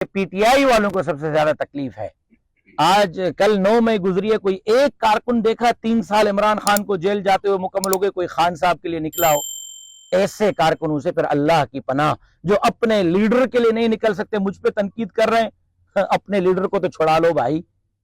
P T I والوں کو سب سے زیادہ تکلیف ہے۔ آج کل 9 مئی گزری ہے، کوئی ایک کارکن دیکھا 3 سال عمران خان کو جیل جاتے ہوئے مکمل ہو گئے کوئی خان صاحب کے لیے نکلا ہو؟ ایسے کارکنوں سے پھر اللہ کی پناہ، جو اپنے لیڈر کے لیے نہیں نکل سکتے، مجھ پہ تنقید کر رہے ہیں۔ اپنے لیڈر کو تو چھڑا لو بھائی،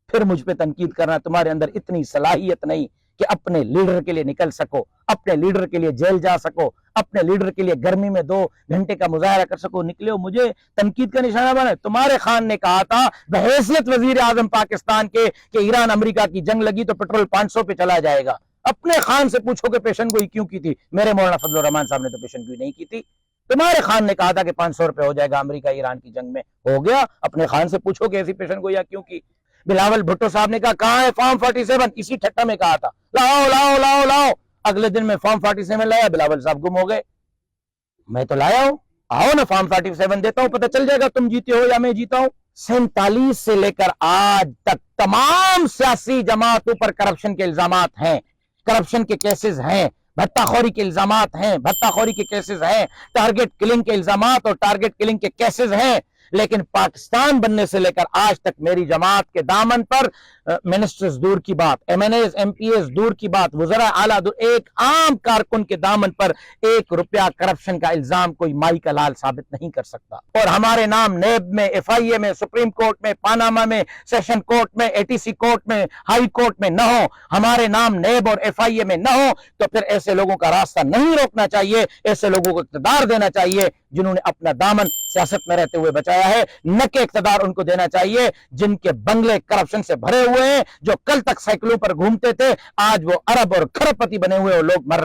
پھر مجھ پہ تنقید کرنا۔ تمہارے اندر اتنی صلاحیت نہیں کہ اپنے لیڈر کے لیے نکل سکو، اپنے لیڈر کے لیے جیل جا سکو، اپنے لیڈر کے لیے گرمی میں 2 گھنٹے کا مظاہرہ کر سکو، نکلے ہو مجھے تنقید کا نشانہ بنے۔ تمہارے خان نے کہا تھا بحیثیت وزیر اعظم پاکستان کے کہ ایران امریکہ کی جنگ لگی تو پیٹرول 500 پہ چلا جائے گا۔ اپنے خان سے پوچھو کہ پیشن گوئی کیوں کی تھی؟ میرے مولانا فضل الرحمان صاحب نے تو پیشن گوئی نہیں کی تھی۔ تمہارے خان نے کہا تھا کہ 500 روپے ہو جائے گا امریکہ ایران کی جنگ میں، ہو گیا۔ اپنے خان سے پوچھو کہ ایسی پیشن گوئی کیوں کی؟ بلاول بھٹو صاحب نے کہا کہاں ہے فارم 47؟ اسی ٹھٹا میں کہا تھا لاؤ لاؤ لاؤ لاؤ، اگلے دن میں فارم 47 لایا، بلاول صاحب گم ہو گئے۔ میں تو لایا ہوں، آؤ نا فارم 47 دیتا ہوں، پتہ چل جائے گا تم جیتے ہو یا میں جیتا ہوں۔ 47 سے لے کر آج تک تمام سیاسی جماعتوں پر کرپشن کے الزامات ہیں، کرپشن کے کیسز ہیں، بھتہ خوری کے الزامات ہیں، بھتہ خوری کے کیسز ہیں، ٹارگٹ کلنگ کے الزامات اور ٹارگٹ کلنگ کے کیسز ہیں۔ لیکن پاکستان بننے سے لے کر آج تک میری جماعت کے دامن پر منسٹرز دور کی بات، M N As M P As دور کی بات، وزراء اعلیٰ دور، ایک عام کارکن کے دامن پر 1 روپیہ کرپشن کا الزام کوئی مائی کا لال ثابت نہیں کر سکتا۔ اور ہمارے نام نیب میں، ایف آئی اے میں، سپریم کورٹ میں، پاناما میں، سیشن کورٹ میں، اے ٹی سی کورٹ میں، ہائی کورٹ میں نہ ہو، ہمارے نام نیب اور ایف آئی اے میں نہ ہو، تو پھر ایسے لوگوں کا راستہ نہیں روکنا چاہیے، ایسے لوگوں کو اقتدار دینا چاہیے جنہوں نے اپنا دامن سیاست میں رہتے ہوئے بچایا ہے، نہ کہ اقتدار ان کو دینا چاہیے جن کے بنگلے کرپشن سے بھرے ہوئے ہیں، جو کل تک سائیکلوں پر گھومتے تھے، آج وہ ارب اور کھرب پتی بنے ہوئے وہ لوگ مر